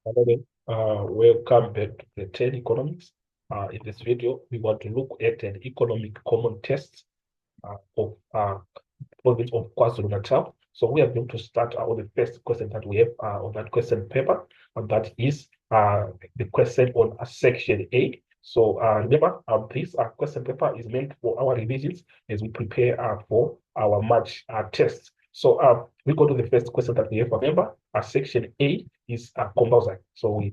Hello there. Welcome back to the 10 economics. In this video, we want to look at an economic common test of province of KwaZulu-Natal. So we are going to start on the first question that we have on that question paper, and that is the question on section A. So remember, this question paper is meant for our revisions as we prepare for our March test. So we go to the first question that we have. Remember, section A is compulsory. So we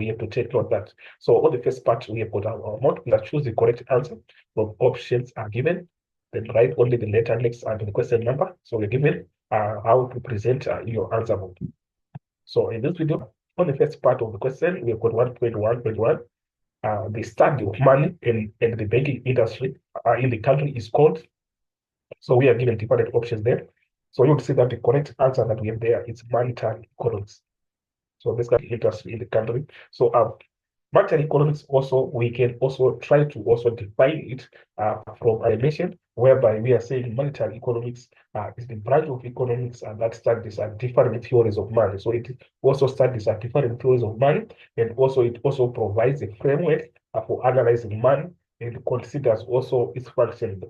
have to take note that. So on the first part, we have got our amount. We choose the correct answer from options are given. Then write only the letter next to the question number. So we're given how to present your answer book. So in this video, on the first part of the question, we've got 1.1.1. The study of money and the banking industry in the country is called. So we are given different options there. So you'll see that the correct answer that we have there is monetary economics. So this kind of industry in the country. So monetary economics also, we can also try to also define it from a dimension whereby we are saying monetary economics is the branch of economics that studies different theories of money. So it also studies different theories of money, and also it also provides a framework for analyzing money and considers also its functions.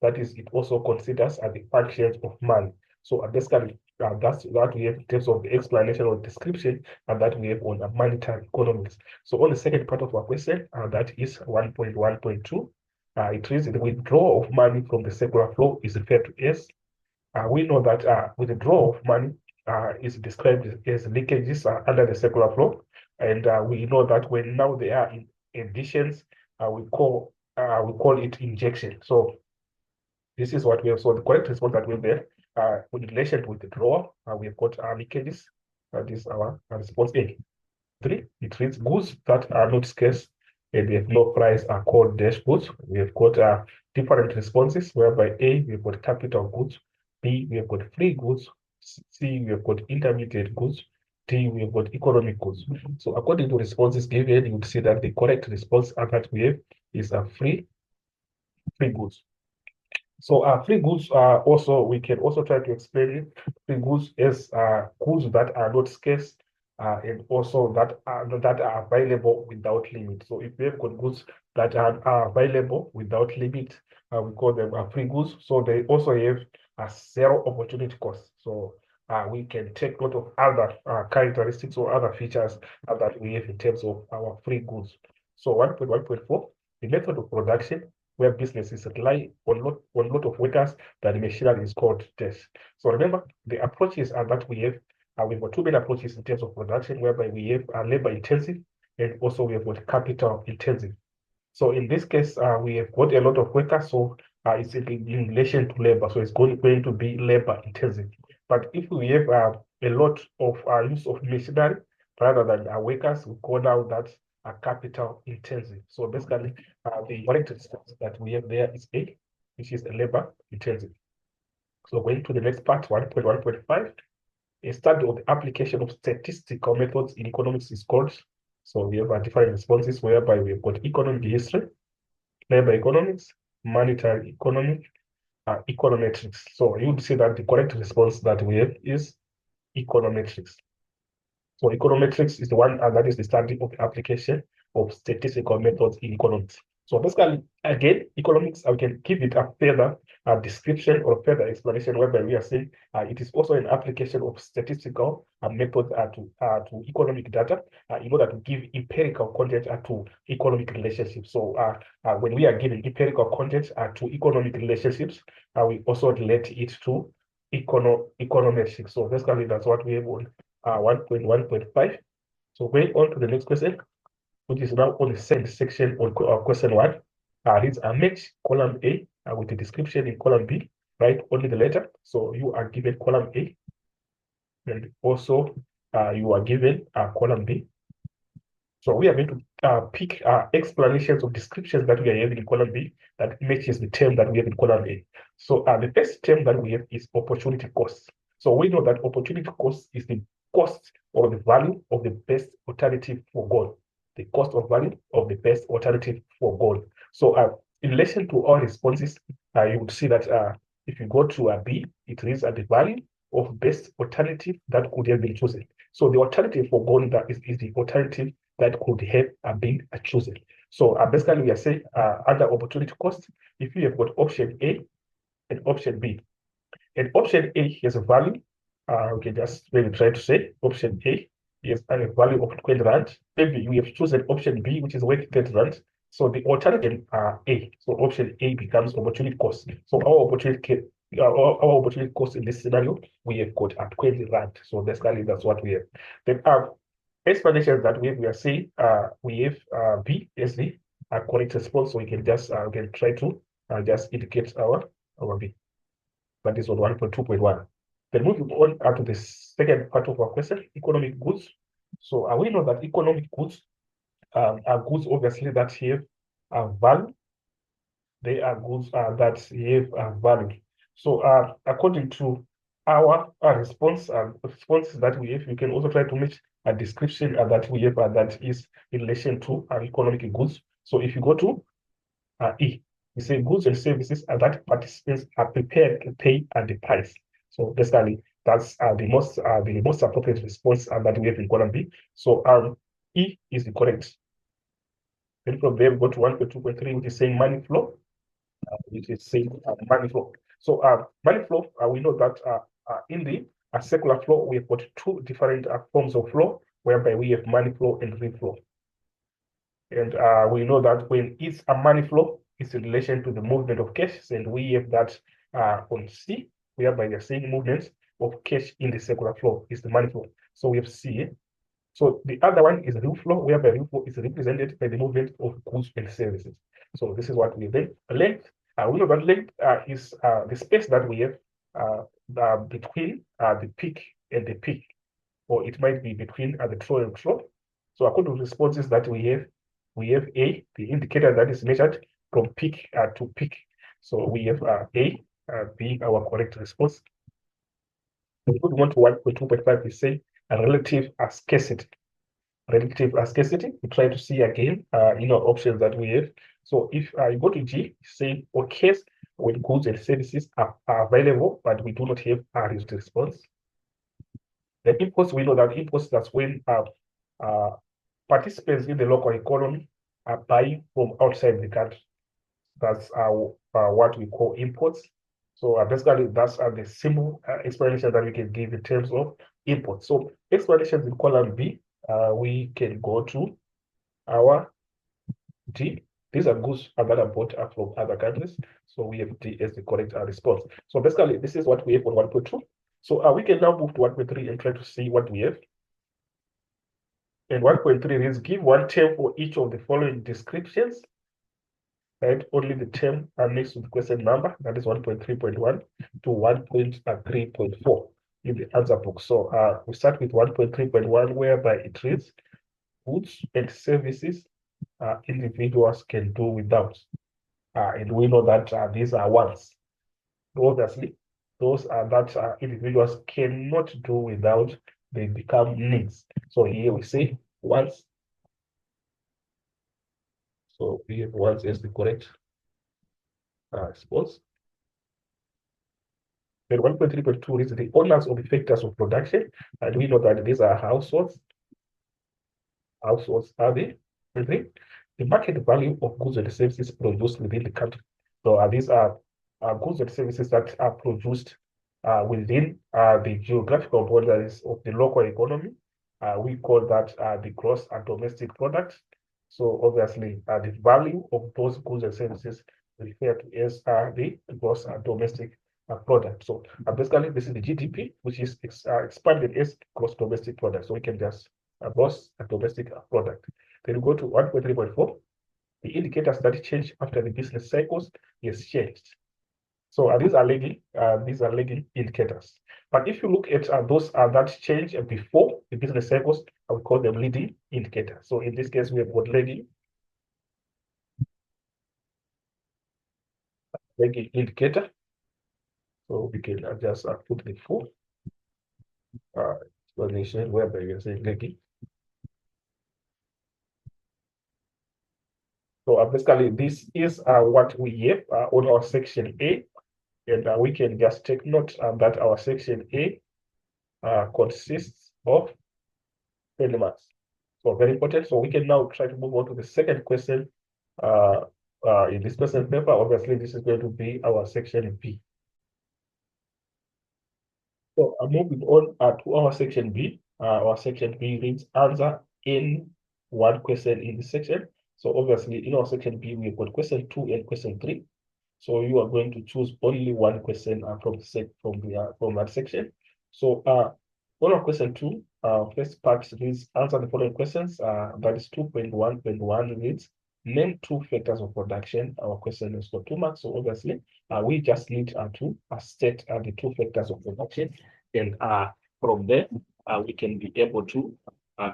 That is, it also considers the functions of money. So basically, that's what we have in terms of the explanation or description, and that we have on monetary economics. So on the second part of our question, that is 1.1.2, it reads the withdrawal of money from the circular flow is referred to as. We know that withdrawal of money is described as leakages under the circular flow, and we know that when now they are in additions, we call it injection. So this is what we have. So the correct response that we have there, in relation to withdrawal, we have got leakages. That is our response A. 3, it reads goods that are not scarce and they have no price are called dash goods. We have got different responses, whereby A, we have got capital goods, B, we have got free goods, C, we have got intermediate goods, D, we have got economic goods. So according to responses given, you would see that the correct response that we have is free goods. So free goods also, we can also try to explain it. Free goods as goods that are not scarce and also that are available without limit. So if we have got goods that are available without limit, we call them free goods. So they also have a zero opportunity cost. So we can take note of other characteristics or other features that we have in terms of our free goods. So 1.1.4, the method of production where businesses rely on lot of workers that the machinery is called test. So remember, the approaches are that we have, we've got two main approaches in terms of production, whereby we have labor intensive and also we have got capital intensive. So in this case, we have got a lot of workers, so it's in relation to labor, so it's going to be labor intensive. But if we have a lot of use of machinery rather than workers, we call now that capital intensive. So basically, the correct response that we have there is A, which is a labor intensive. So going to the next part, 1.1.5, a study of the application of statistical methods in economics is called. So we have different responses whereby we've got economic history, labor economics, monetary economic, econometrics. So you would see that the correct response that we have is econometrics. So econometrics is the one that is the study of the application of statistical methods in economics. So basically, again, economics, I can give it a further description or further explanation whereby we are saying it is also an application of statistical methods to economic data in order to give empirical content to economic relationships. So when we are giving empirical content to economic relationships, we also relate it to econometrics. So basically, that's what we have on 1.1.5. So going on to the next question, which is now on the same section on question 1. Reads a match column A with the description in column B. Write only the letter. So you are given column A, and also you are given column B. So we are going to pick explanations of descriptions that we are having in column B that matches the term that we have in column A. So the first term that we have is opportunity cost. So we know that opportunity cost is the cost or the value of the best alternative for gold. The cost of value of the best alternative for gold. So in relation to all responses, you would see that if you go to a B, it reads at the value. of best alternative that could have been chosen. So the alternative for going that is the alternative that could have been chosen. So basically we are saying under opportunity cost, if you have got option A and option B, and option A has a value, we can just maybe try to say option A has a value of 20 rand. Maybe we have chosen option B, which is worth 30 rand. So the alternative are A. So option A becomes opportunity cost. So our opportunity cost in this scenario, we have got at 20 rand. So basically that's what we have. Then explanations that we are saying we have B as the correct response. So we can just try to just indicate our B. That is on 1.2.1. Then moving on to the second part of our question, economic goods. So we know that economic goods are goods obviously that have value. They are goods that have value. So according to our responses that we have, you can also try to make a description that we have that is in relation to economic goods. So if you go to E, we say goods and services are that participants are prepared to pay at the price. So basically, that's the most appropriate response that we have in column B. So E is the correct. Then from there, we go to 1.2.3, which is saying money flow, which is saying money flow. So money flow, we know that in the circular flow, we have got two different forms of flow, whereby we have money flow and free flow. And we know that when it's a money flow, it's in relation to the movement of cash, and we have that on C, whereby we are seeing movements of cash in the circular flow is the money flow. So we have C. So the other one is real flow, whereby real flow is represented by the movement of goods and services. So this is what we have. Length, we know that length is the space that we have between the peak and the peak, or it might be between the trough and trough. So according to responses that we have A, the indicator that is measured from peak to peak. So we have A being our correct response. We would want to 1.2.5 is say a relative scarcity. Relative scarcity, we try to see again options that we have. So if you go to G, say occurs when goods and services are available, but we do not have a response. The imports, we know that imports, that's when participants in the local economy are buying from outside the country. That's what we call imports. So basically, that's the simple explanation that we can give in terms of imports. So explanations in column B, we can go to our D. These are goods that are bought from other countries. So we have D as the correct response. So basically, this is what we have on 1.2. So we can now move to 1.3 and try to see what we have. And 1.3 is give one term for each of the following descriptions. Right, only the term next to the question number, that is 1.3.1 to 1.3.4 in the answer box. So we start with 1.3.1, whereby it reads goods and services individuals can do without. And we know that these are wants. Obviously, those are that individuals cannot do without, they become needs. So here we say wants. So we have wants as the correct response. Then 1.3.2 is the owners of the factors of production. And we know that these are households. Households are the market value of goods and services produced within the country. So these are goods and services that are produced within the geographical boundaries of the local economy. We call that the gross domestic product. So obviously, the value of those goods and services referred to as the gross domestic product. So basically, this is the GDP, which is expanded as gross domestic product. So we can just gross domestic product. Then we go to 1.3.4. The indicators that change after the business cycles is changed. So these are lagging indicators. But if you look at those that change before the business cycles, I would call them leading indicators. So in this case, we have got lagging indicator. So we can just put the full explanation whereby we are saying lagging. So basically, this is what we have on our section A. And we can just take note that our section A consists of 20 marks. So very important. So we can now try to move on to the second question in this question paper. Obviously, this is going to be our section B. So moving on to our section B. Our section B reads answer in one question in this section. So obviously, in our section B, we've got question 2 and question 3. So you are going to choose only one question from that section. So on our question 2, first part reads answer the following questions. That is 2.1.1 reads name two factors of production. Our question is for 2 marks. So obviously, we just need to state the two factors of production, and from there we can be able to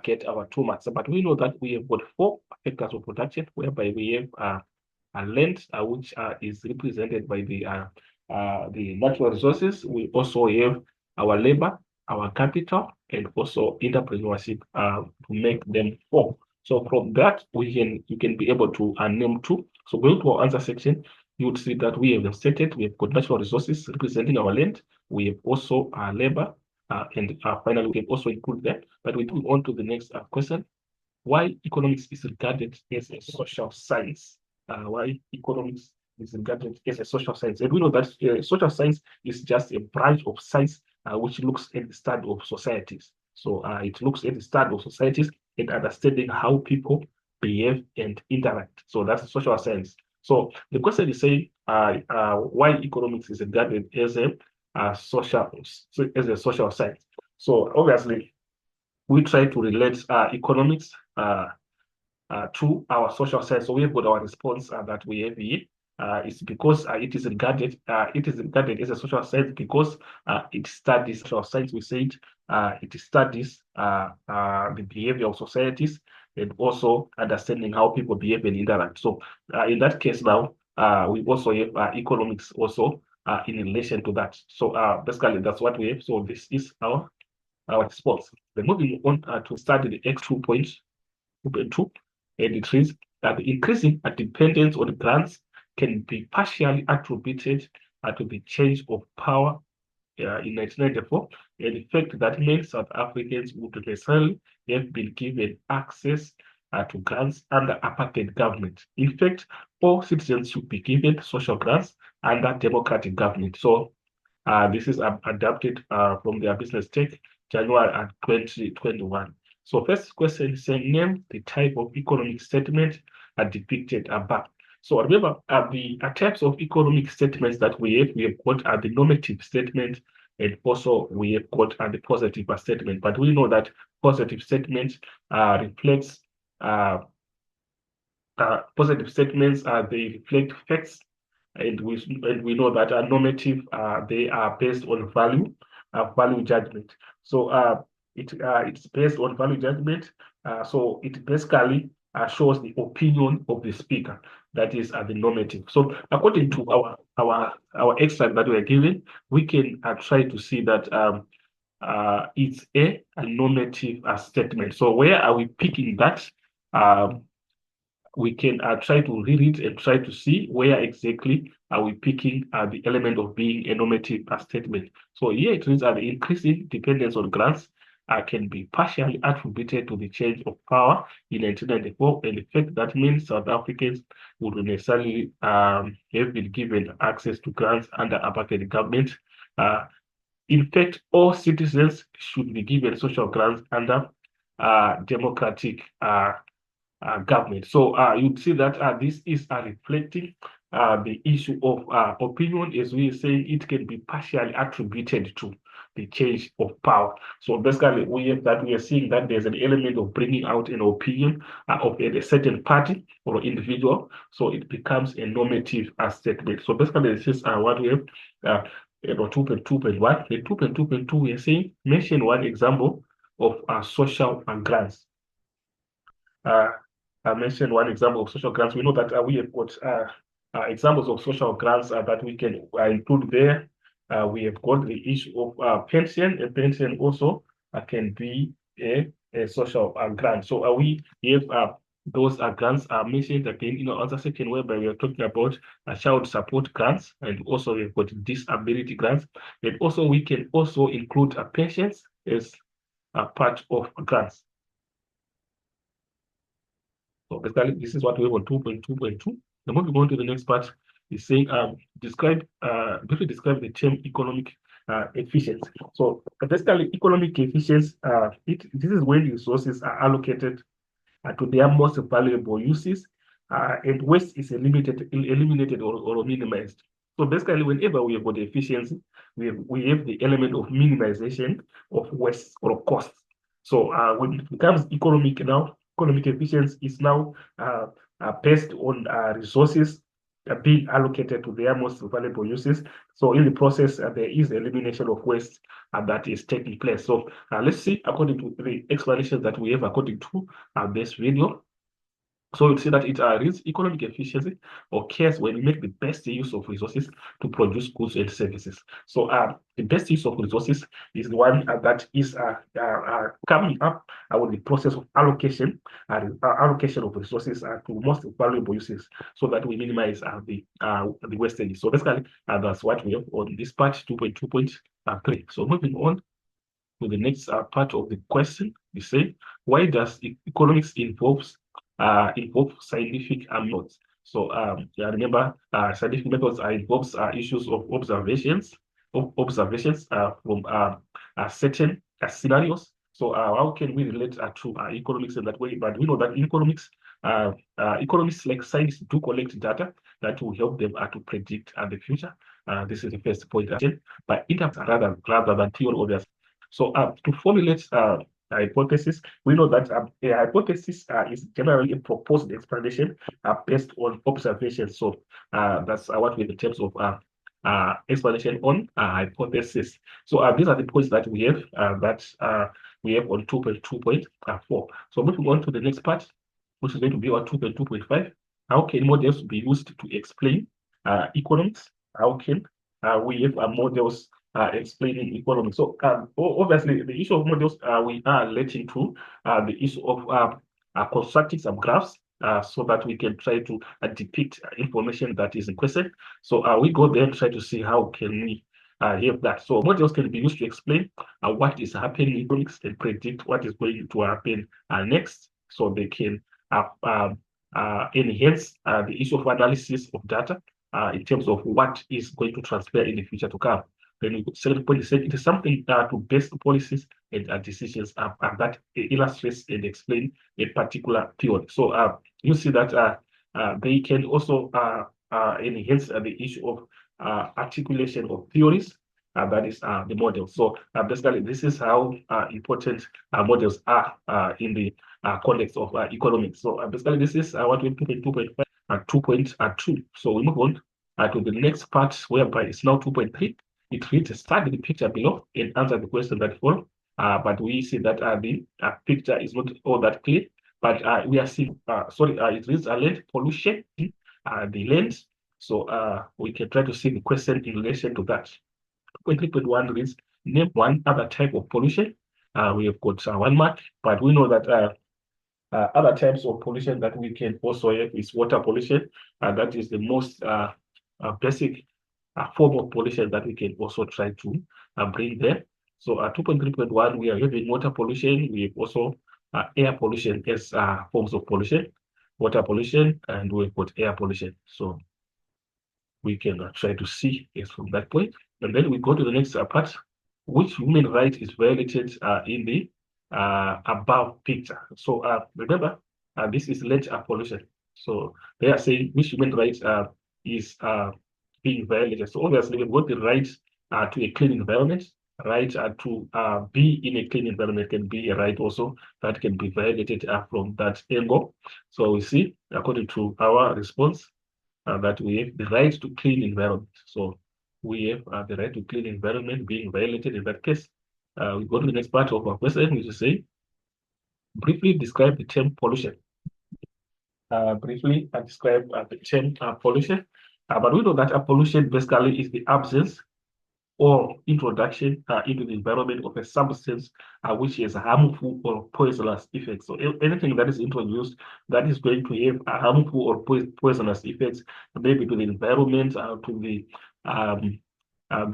get our 2 marks. But we know that we have got 4 factors of production, whereby we have land, which is represented by the natural resources. We also have our labor, our capital, and also entrepreneurship to make them 4. So from that, you can be able to name 2. So going to our answer section, you would see that we have stated we have got natural resources representing our land. We have also labor, and finally we can also include that. But we move on to the next question. Why economics is regarded as a social science? Why economics is regarded as a social science? And we know that social science is just a branch of science which looks at the study of societies. So it looks at the study of societies and understanding how people behave and interact. So that's social science. So the question is saying why economics is regarded as a social science. So obviously, we try to relate economics to our social science. So we have got our response that we have here. It's because it is regarded as a social science because it studies social science. We said it studies the behavior of societies and also understanding how people behave and interact. So in that case now, we also have economics also in relation to that. So basically that's what we have. So this is our response. Then moving on to study the X2 points, 2.2, and it reads that the increasing dependence on grants can be partially attributed to the change of power in 1994, and the fact that many South Africans would necessarily have been given access to grants under apartheid government. In fact, all citizens should be given social grants under democratic government. So this is adapted from their business tech, January 2021. So first question is saying name the type of economic statement depicted above. So remember the types of economic statements that we have got the normative statement, and also we have got the positive statement. But we know that positive statement reflects positive statements they reflect facts, and we know that normative they are based on value judgment. So it's based on value judgment. So it basically shows the opinion of the speaker. That is the normative. So according to our extract that we are given, we can try to see that it's a normative statement. So where are we picking that? We can try to read it and try to see where exactly are we picking the element of being a normative statement. So here it means that the increasing dependence on grants can be partially attributed to the change of power in 1994, and the fact that many South Africans would necessarily have been given access to grants under apartheid government. In fact, all citizens should be given social grants under democratic government. So you'd see that this is reflecting the issue of opinion. As we are saying, it can be partially attributed to the change of power. So basically, we are seeing that there's an element of bringing out an opinion of a certain party or individual. So it becomes a normative statement. So basically, this is what we have. 2.2.1. The 2.2.2, we are saying mention one example of social grants. I mentioned one example of social grants. We know that we have got examples of social grants that we can include there. We have got the issue of pension. A pension also can be a social grant. So we have those grants are mentioned again in our other section, whereby we are talking about child support grants, and also we've got disability grants, and also we can also include pensions as a part of grants. So basically, this is what we have on 2.2.2. Then moving on to the next part is saying briefly describe the term economic efficiency. So basically, economic efficiency, this is when resources are allocated to their most valuable uses, and waste is eliminated or minimized. So basically, whenever we have got efficiency, we have the element of minimization of waste or costs. So when it becomes economic now, economic efficiency is now based on resources being allocated to their most valuable uses. So in the process, there is elimination of waste that is taking place. So let's see, according to the explanations that we have according to this video. So you'll see that it reads economic efficiency occurs when we make the best use of resources to produce goods and services. So the best use of resources is the one that is coming up with the process of allocation of resources to most valuable uses, so that we minimize the wastage. So basically, that's what we have on this part 2.2.3. So moving on to the next part of the question, we say, why does economics involve scientific methods? So remember, scientific methods involves issues of observations from certain scenarios. So how can we relate to economics in that way? But we know that in economics, economists like scientists do collect data that will help them to predict the future. This is the first point. But in terms rather than theory, obviously. So to formulate a hypothesis, we know that a hypothesis is generally a proposed explanation based on observation. So that's what we have in terms of explanation on hypothesis. So these are the points that we have on 2.2.4. So moving on to the next part, which is going to be on 2.2.5. How can models be used to explain economics? How can we have models explaining economics? So obviously, the issue of models, we are relating to the issue of constructing some graphs so that we can try to depict information that is in question. So we go there and try to see how can we have that. So models can be used to explain what is happening in economics and predict what is going to happen next. So they can enhance the issue of analysis of data in terms of what is going to transpire in the future to come. Then the second point is saying it is something to base policies and decisions that illustrates and explain a particular theory. So you see that they can also enhance the issue of articulation of theories. That is the model. So basically, this is how important models are in the context of economics. So basically, this is what we put in 2.5 and 2.2. So we move on to the next part, whereby it's now 2.3. It reads, study the picture below and answer the question that follow. But we see that the picture is not all that clear. But we are seeing, it reads land pollution, the land. So we can try to see the question in relation to that. 2.3.1 reads, name one other type of pollution. We have got 1 mark, but we know that other types of pollution that we can also have is water pollution. That is the most basic form of pollution that we can also try to bring there. So 2.3.1, we are having water pollution. We have also air pollution as forms of pollution, water pollution, and we've got air pollution. So we can try to see it from that point. And then we go to the next part, which human right is violated in the above picture. So remember, this is land pollution. So they are saying which human right is being violated. So obviously, we've got the right to a clean environment, right to be in a clean environment can be a right also that can be violated from that angle. So we see, according to our response, that we have the right to clean environment. So we have the right to clean environment being violated in that case. We go to the next part of our question, which is say, briefly describe the term pollution. Briefly describe the term pollution. But we know that pollution basically is the absence or introduction into the environment of a substance which has harmful or poisonous effects. So anything that is introduced that is going to have a harmful or poisonous effects, maybe to the environment, to the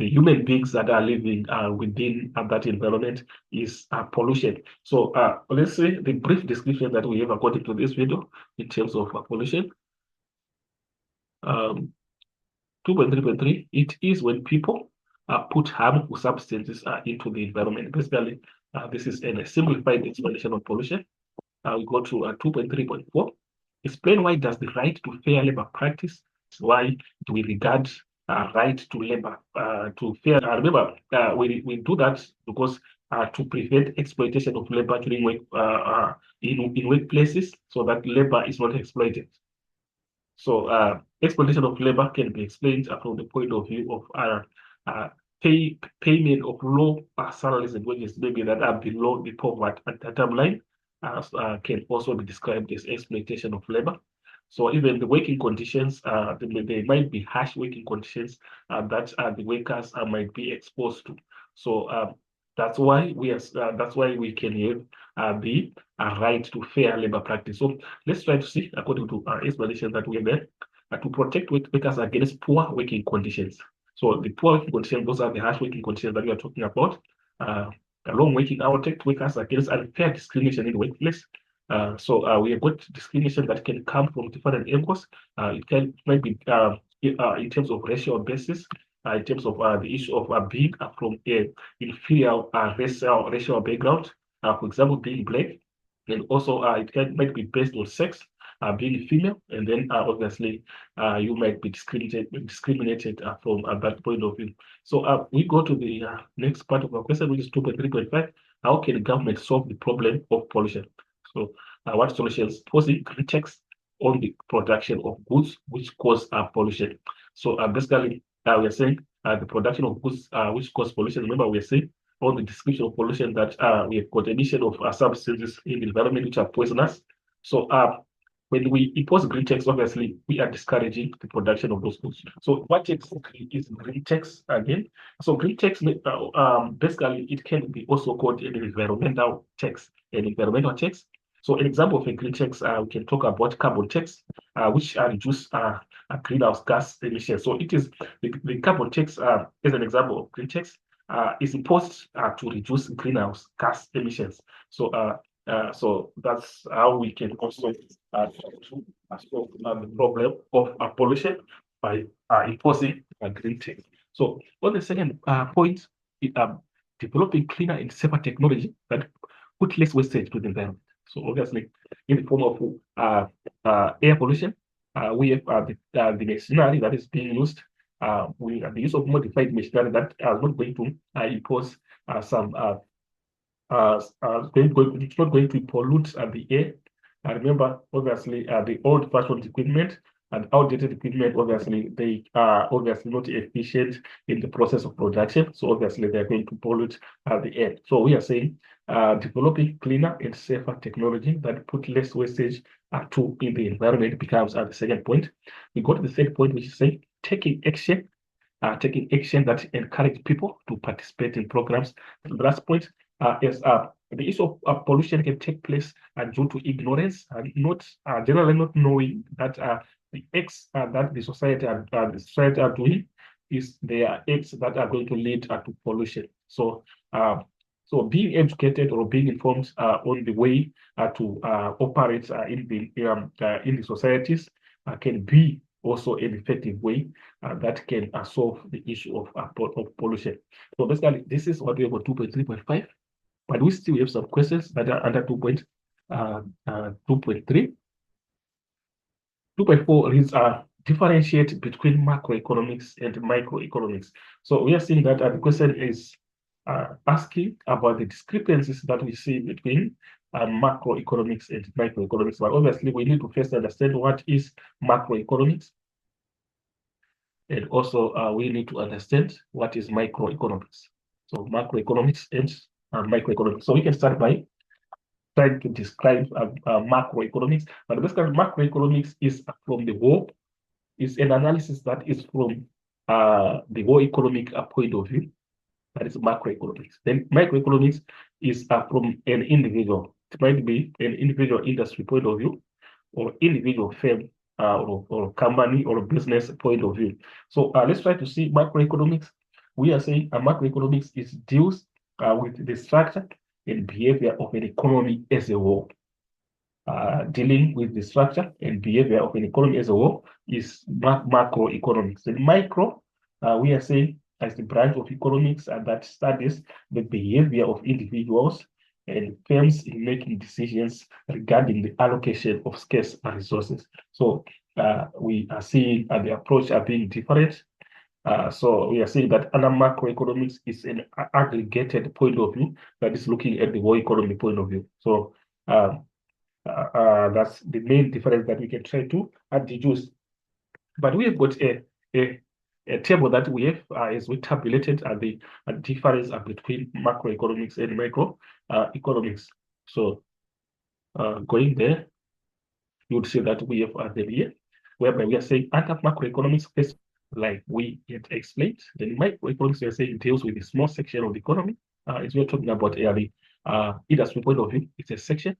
human beings that are living within that environment, is pollution. So let's say the brief description that we have according to this video in terms of pollution. 2.3.3, it is when people put harmful substances into the environment. Basically, this is a simplified explanation of pollution. We go to 2.3.4. Explain why does the right to fair labor practice, why do we regard right to labor to fair? Remember, we do that because to prevent exploitation of labor during work in workplaces, so that labor is not exploited. So exploitation of labor can be explained from the point of view of payment of low salaries and wages, maybe that are below the poverty line, can also be described as exploitation of labor. So even the working conditions, they might be harsh working conditions that the workers might be exposed to. So that's why we can have the right to fair labor practice. So let's try to see, according to our explanation that we have there, to protect workers against poor working conditions. So the poor working conditions, those are the harsh working conditions that we are talking about. The long working hours protect workers against unfair discrimination in the workplace. We have got discrimination that can come from different angles. It might be in terms of racial basis, in terms of the issue of being from an inferior racial background, for example, being black, and also might be based on sex, being female, and then obviously you might be discriminated from that point of view. So we go to the next part of our question, which is 2.3.5. How can government solve the problem of pollution? So what solutions? Posing green tax on the production of goods which cause pollution. So basically, we are saying the production of goods which cause pollution. Remember, we are saying on the description of pollution that we have got emission of substances in the environment which are poisonous. So when we impose green tax, obviously we are discouraging the production of those goods. So what exactly is green tax again? So green tax, basically, it can be also called an environmental tax. So an example of a green tax, we can talk about carbon tax, which reduce greenhouse gas emissions. So it is the carbon tax, as an example of green tax, is imposed to reduce greenhouse gas emissions. So that's how we can also solve the problem of pollution by imposing a green tax. So on the second point, developing cleaner and safer technology that put less wastage to the environment. So obviously, in the form of air pollution, we have the machinery that is being used. The use of modified machinery that are not going to impose some it's not going to pollute the air. Remember, obviously, the old-fashioned equipment and outdated equipment, obviously, they are obviously not efficient in the process of production. So obviously, they're going to pollute the air. So we are saying developing cleaner and safer technology that put less wastage in the environment becomes the second point. We go to the third point, which is saying taking action that encourage people to participate in programs. The last point is the issue of pollution can take place due to ignorance and not generally not knowing that the acts that the society are doing is their acts that are going to lead to pollution. So being educated or being informed on the way to operate in the societies can be also an effective way that can solve the issue of pollution. So basically, this is what we have on 2.3.5, but we still have some questions that are under 2.3. 2.4 is differentiate between macroeconomics and microeconomics. So we are seeing that the question is asking about the discrepancies that we see between macroeconomics and microeconomics. But obviously, we need to first understand what is macroeconomics. And also, we need to understand what is microeconomics. So macroeconomics and microeconomics. So we can start by trying to describe macroeconomics. But basically, macroeconomics is from the world, is an analysis that is from the whole economic point of view. That is macroeconomics. Then microeconomics is from an individual. It might be an individual industry point of view, or individual firm, or company or business point of view. So let's try to see macroeconomics. We are saying macroeconomics is deals with the structure and behavior of an economy as a whole. Dealing with the structure and behavior of an economy as a whole is macroeconomics. And micro, we are saying, as the branch of economics that studies the behavior of individuals and firms in making decisions regarding the allocation of scarce resources. So we are seeing the approach are being different. So we are saying that under macroeconomics is an aggregated point of view that is looking at the whole economy point of view. So that's the main difference that we can try to deduce. But we have got a table that we have as we tabulated the difference between macroeconomics and microeconomics. So going there, you would see that we have the here, whereby we are saying under macroeconomics, like we had explained, then microeconomics, we are saying, deals with a small section of the economy. As we're talking about the industry point of view, it's a section.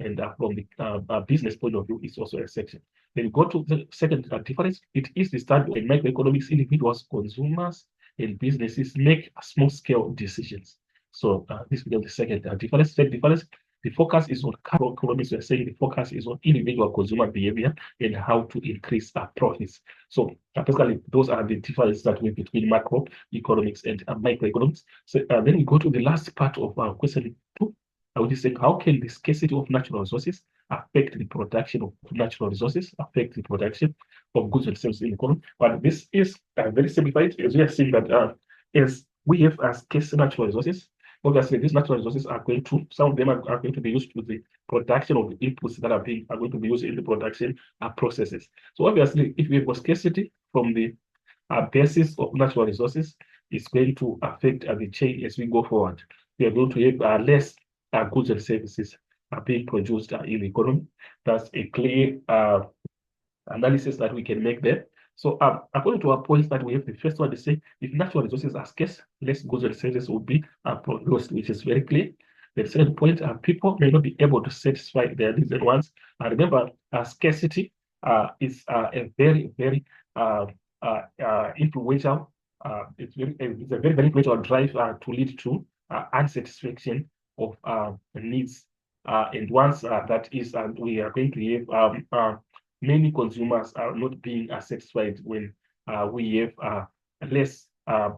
And from the business point of view, it's also a section. Then go to the second difference. It is the study in microeconomics, individuals, consumers, and businesses make small-scale decisions. So this becomes the second difference. Third difference, the focus is on economics. We're saying the focus is on individual consumer behavior and how to increase profits. So basically, those are the differences that we have between macroeconomics and microeconomics. So then we go to the last part of our question 2. I would say, how can the scarcity of natural resources affect the production of natural resources, affect the production of goods and services in the economy? But this is very simplified, as we are seeing that as we have scarce natural resources, obviously these natural resources are going to, some of them are going to be used to the production of the inputs that are going to be used in the production processes. So obviously, if we have scarcity from the basis of natural resources, it's going to affect the chain as we go forward. We are going to have less goods and services are being produced in the economy. That's a clear analysis that we can make there. So according to our points that we have, the first one is say, if natural resources are scarce, less goods and services will be produced, which is very clear. The second point, people may not be able to satisfy their needs and wants. Remember, scarcity is a very, very influential, it's a very, very influential drive to lead to unsatisfaction of needs. And once that is, we are going to have many consumers are not being satisfied when we have less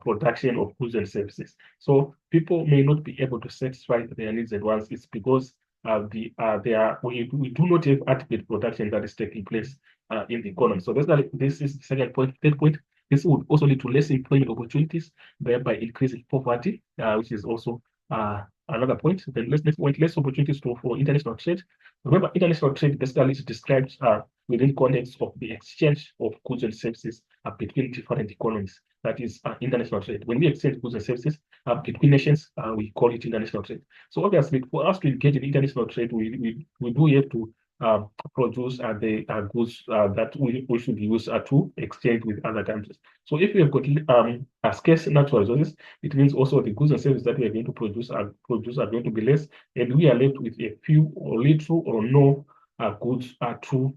production of goods and services. So people may not be able to satisfy their needs at once. It's because we do not have adequate production that is taking place in the economy. So this is the second point. Third point, this would also lead to less employment opportunities, thereby increasing poverty, which is also another point. Then next point, less opportunities for international trade. Remember, international trade basically is described within context of the exchange of goods and services between different economies. That is international trade. When we exchange goods and services between nations, we call it international trade. So obviously, for us to engage in international trade, we do have to produce the goods that we should use to exchange with other countries. So if we have got scarce natural resources, it means also the goods and services that we are going to produce are going to be less, and we are left with a few or little or no goods to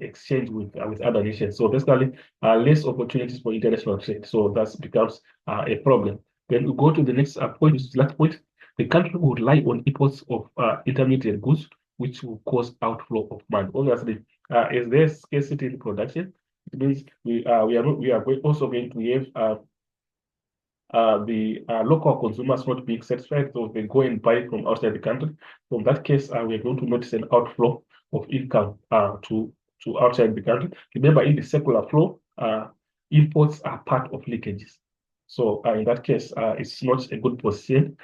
exchange with other nations. So basically, less opportunities for international trade. So that becomes a problem. Then we go to the next point, which is the last point. The country will rely on imports of intermediate goods, which will cause outflow of money. Obviously, as there's scarcity in production, it means we are also going to have the local consumers not being satisfied, so they go and buy from outside the country. So in that case, we are going to notice an outflow of income to outside the country. Remember, in the circular flow, imports are part of leakages. So in that case, it's not a good position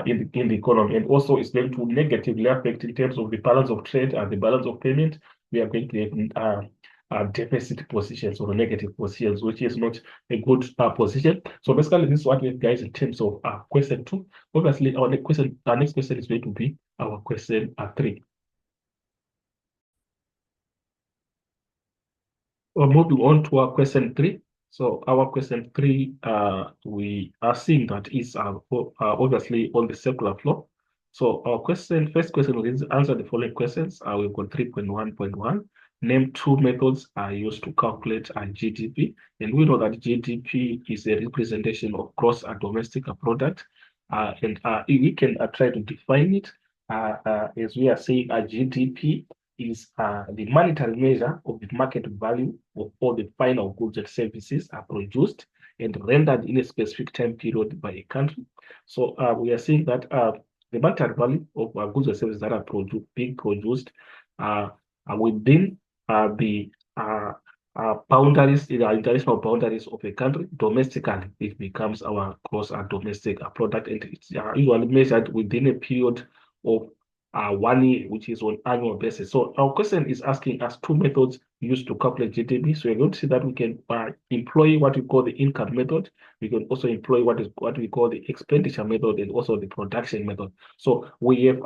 in the economy, and also it's going to negatively affect in terms of the balance of trade and the balance of payment. We are going to have deficit positions or negative positions, which is not a good position. So basically, this is what we have, guys, in terms of question 2. Obviously, our next question is going to be our question 3. Moving on to our question 3. So our question 3, we are seeing that is obviously on the circular flow. So our first question is answer the following questions. We've got 3.1.1. Name two methods are used to calculate GDP. And we know that GDP is a representation of gross domestic product. And we can try to define it as we are saying GDP is the monetary measure of the market value of all the final goods and services are produced and rendered in a specific time period by a country. So we are saying that the monetary value of goods and services that are being produced within the boundaries, the international boundaries of a country. Domestically, it becomes our gross domestic product, and it's usually measured within a period of 1 year, which is on annual basis. So our question is asking us two methods used to calculate GDP. So we're going to see that we can employ what we call the income method. We can also employ what we call the expenditure method and also the production method. So we have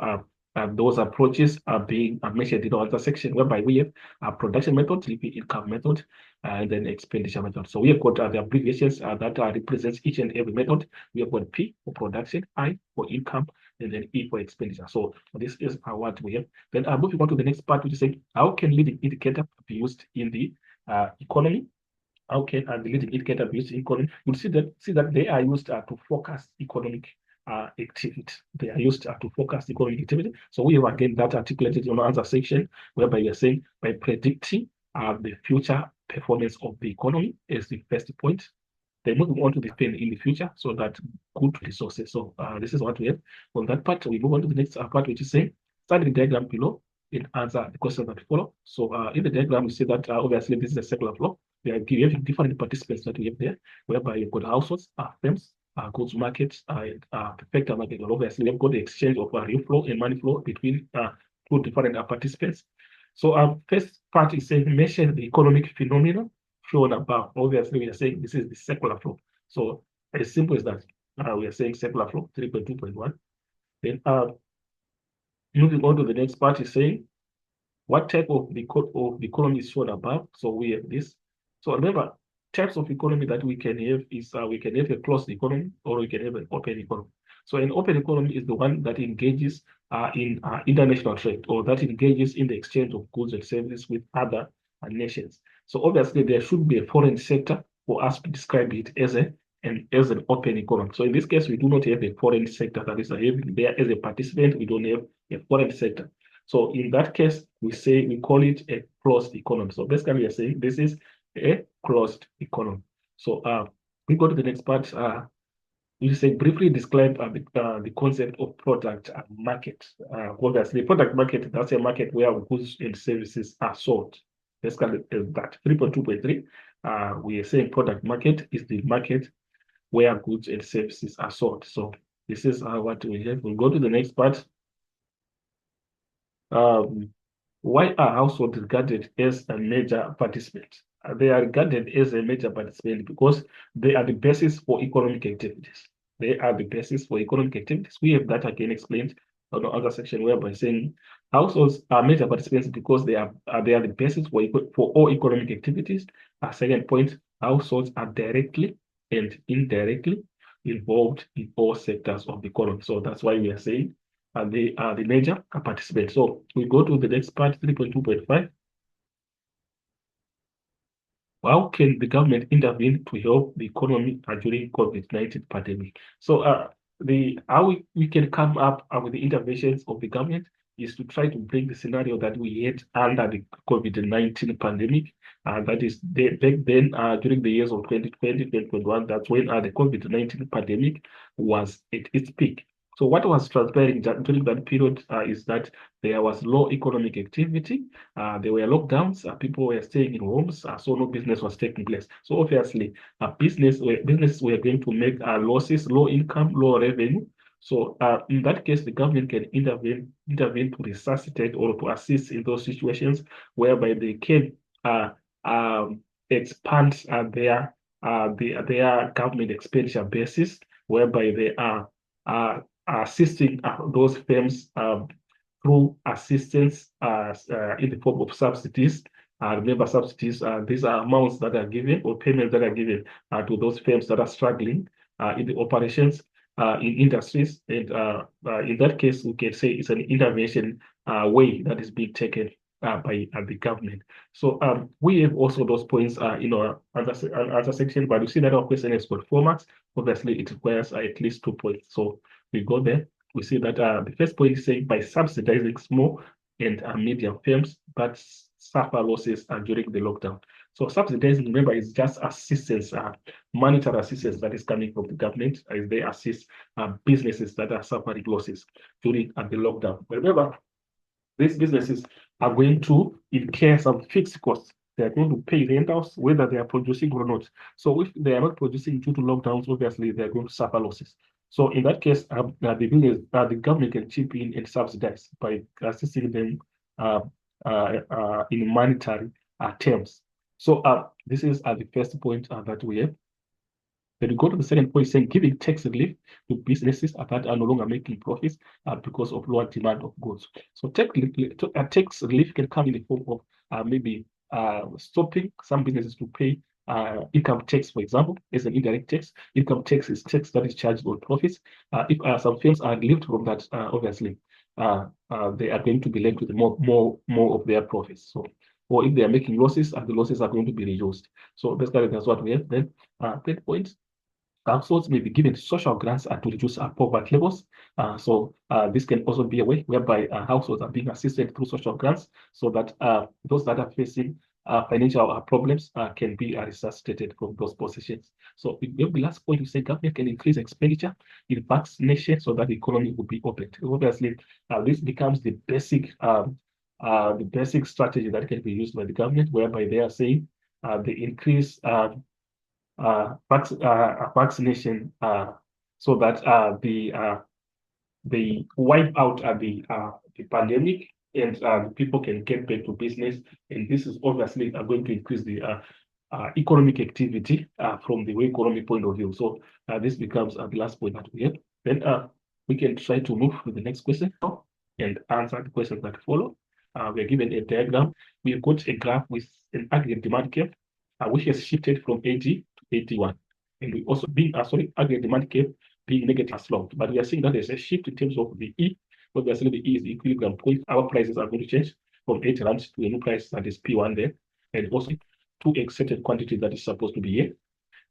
those approaches are being mentioned in our section, whereby we have a production method, income method, and then expenditure method. So we have got the abbreviations that represents each and every method. We have got P for production, I for income, and then E for expenditure. So this is what we have. Then moving on to the next part, which is saying how can leading indicator be used in the economy? How can the leading indicator be used in economy? You'll see that they are used to forecast economic activity. They are used to forecast economic activity. So we have again that articulated in the answer section, whereby we are saying by predicting the future performance of the economy is the first point. Then moving on to the spend in the future, so that good resources. So this is what we have on that part. We move on to the next part, which is saying study the diagram below and answer the questions that follow. So in the diagram, we see that obviously this is a circular flow. We are giving different participants that we have there, whereby you've got households, firms, goods markets, factor market. And obviously, we've got the exchange of real flow and money flow between two different participants. So our first part is saying measure the economic phenomena shown above. Obviously, we are saying this is the circular flow. So as simple as that, we are saying circular flow 3.2.1. Then moving on to the next part is saying what type of the economy is shown above. So we have this. So remember, types of economy that we can have is we can have a closed economy or we can have an open economy. So an open economy is the one that engages in international trade, or that engages in the exchange of goods and services with other nations. So obviously there should be a foreign sector for us to describe it as an open economy. So in this case, we do not have a foreign sector that is there as a participant. We don't have a foreign sector. So in that case, we call it a closed economy. So basically, we are saying this is a closed economy. So we go to the next part. We say briefly describe the concept of product market. Obviously, product market, that's a market where goods and services are sold. Basically, that 3.2.3. We are saying product market is the market where goods and services are sold. So this is what we have. We'll go to the next part. Why are households regarded as a major participant? They are regarded as a major participant because they are the basis for economic activities. They are the basis for economic activities. We have that again explained on the other section, whereby saying households are major participants because they are the basis for all economic activities. Second point, households are directly and indirectly involved in all sectors of the economy. So that's why we are saying they are the major participants. So we go to the next part, 3.2.5. How can the government intervene to help the economy during COVID-19 pandemic? So how we can come up with the interventions of the government is to try to bring the scenario that we had under the COVID-19 pandemic. That is back then during the years of 2020, 2021, that's when the COVID-19 pandemic was at its peak. So what was transpiring during that period is that there was low economic activity. There were lockdowns. People were staying in homes, so no business was taking place. So obviously, businesses were going to make losses, low income, low revenue. So in that case, the government can intervene to resuscitate or to assist in those situations, whereby they can expand their government expenditure basis, whereby they are assisting those firms through assistance in the form of subsidies Remember, subsidies, these are amounts that are given or payments that are given to those firms that are struggling in the operations in industries. And in that case, we can say it's an intervention way that is being taken by the government. So we have also those points in our other section, but you see that our question has got 4 marks. Obviously, it requires at least 2 points. So we go there. We see that the first point is saying by subsidizing small and medium firms, but suffer losses during the lockdown. So subsidizing, remember, is just assistance, monetary assistance that is coming from the government as they assist businesses that are suffering losses during the lockdown. But remember, these businesses are going to incur some fixed costs. They are going to pay rentals whether they are producing or not. So if they are not producing due to lockdowns, obviously they are going to suffer losses. So in that case, the government can chip in and subsidize by assisting them uh, in monetary terms. So this is the first point that we have. Then we go to the second point saying giving tax relief to businesses that are no longer making profits because of lower demand of goods. So tax relief can come in the form of maybe stopping some businesses to pay income tax, for example, as an indirect tax. Income tax is tax that is charged on profits. If some firms are relieved from that, obviously, they are going to be left with more of their profits. So, or if they are making losses, the losses are going to be reduced. So basically, that's what we have. Then, third point. Households may be given social grants to reduce poverty levels. So this can also be a way whereby households are being assisted through social grants so that those that are facing financial problems can be resuscitated from those positions. So the last point, you say government can increase expenditure in vaccination so that the economy will be opened. Obviously, this becomes the basic strategy that can be used by the government, whereby they are saying they increase vaccination so that they wipe out the pandemic and people can get back to business. And this is obviously going to increase the economic activity from the economic point of view. So this becomes the last point that we have. Then we can try to move to the next question and answer the questions that follow. We are given a diagram. We've got a graph with an aggregate demand curve, which has shifted from 80 to 81. And we also aggregate demand curve being negative as long. But we are seeing that there's a shift in terms of the E. Obviously, the E is the equilibrium point. Our prices are going to change from 8 rand to a new price that is P1 there. And also to a certain quantity that is supposed to be here,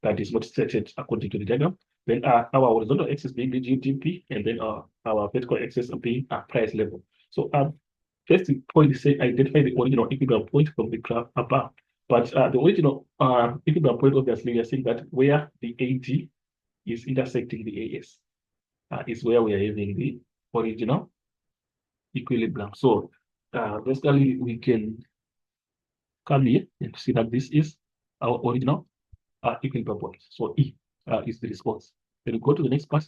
that is not stated according to the diagram. Then our horizontal axis being the GDP, and then our vertical axis being our price level. So first point is say identify the original equilibrium point from the graph above. But the original equilibrium point, obviously, we are seeing that where the AD is intersecting the AS is where we are having the original equilibrium. So basically, we can come here and see that this is our original equilibrium point. So E is the response. Then we go to the next part.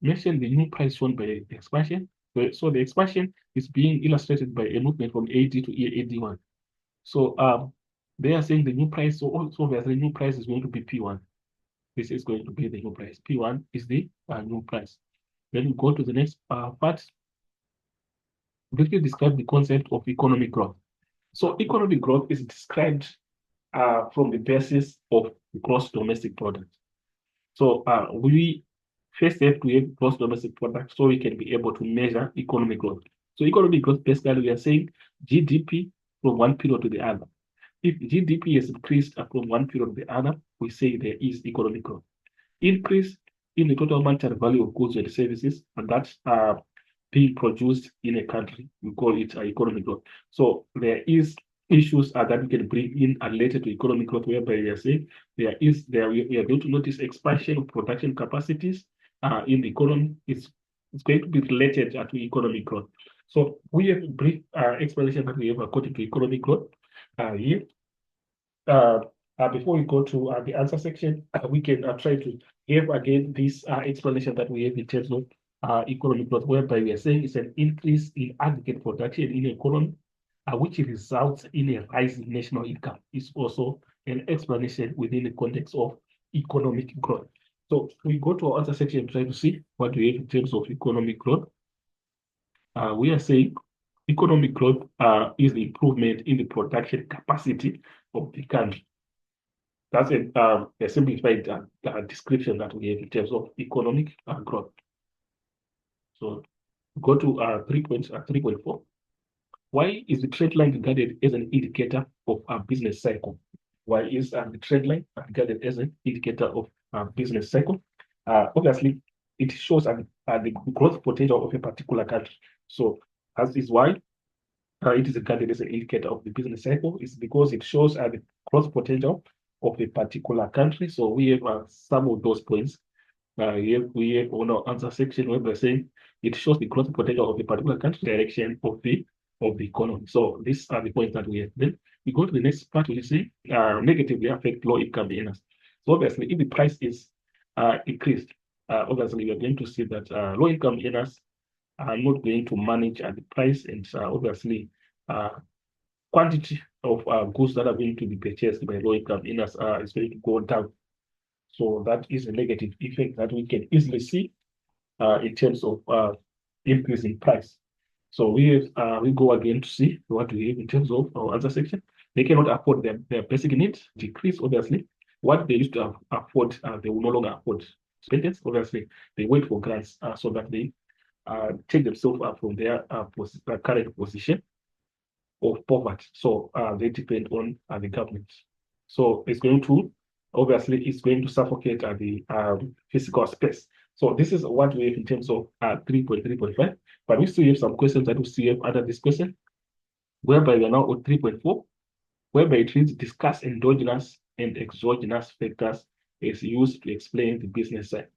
Mention the new price shown by the expansion. So the expansion is being illustrated by a movement from AD to AD1. So they are saying the new price. So also the new price is going to be P1. This is going to be the new price. P1 is the new price. Then we go to the next part. Briefly describe the concept of economic growth. So economic growth is described from the basis of gross domestic product. So we first have to have gross domestic product so we can be able to measure economic growth. So economic growth, basically, we are saying GDP from one period to the other. If GDP has increased from one period to the other, we say there is economic growth. Increase in the total monetary value of goods and services, and that's being produced in a country, we call it economic growth. So there is issues that we can bring in related to economic growth, whereby we are saying we are going to notice expansion of production capacities in the economy. It's going to be related to economic growth. So we have a brief explanation that we have according to economic growth here. Before we go to the answer section, we can try to have again this explanation that we have in terms of economic growth, whereby we are saying it's an increase in aggregate production in the economy, which results in a rise in national income. It's also an explanation within the context of economic growth. So we go to our answer section and try to see what we have in terms of economic growth. We are saying economic growth is the improvement in the production capacity of the country. That's a simplified description that we have in terms of economic growth. So go to 3.4. Why is the trend line regarded as an indicator of a business cycle? Why is the trend line regarded as an indicator of a business cycle? Obviously, it shows the growth potential of a particular country. So, as is why it is regarded as an indicator of the business cycle, is because it shows the growth potential of a particular country. So, we have some of those points. We have on our answer section where we're saying it shows the growth potential of a particular country direction of the economy. So these are the points that we have. Then we go to the next part, which is say negatively affect low income earners. So obviously, if the price is increased, obviously we are going to see that low income earners are not going to manage the price, and obviously quantity of goods that are going to be purchased by low income earners is going to go down. So that is a negative effect that we can easily see in terms of increase in price. So we go again to see what we have in terms of our answer section. They cannot afford their basic needs, decrease, obviously. What they used to afford, they will no longer afford. Spenders, obviously, they wait for grants so that they take themselves up from their current position of poverty. So they depend on the government. So it's going to, obviously, it's going to suffocate the physical space. So this is what we have in terms of 3.3.5. But we still have some questions that we still have under this question, whereby we are now on 3.4, whereby it reads discuss endogenous and exogenous factors is used to explain the business side.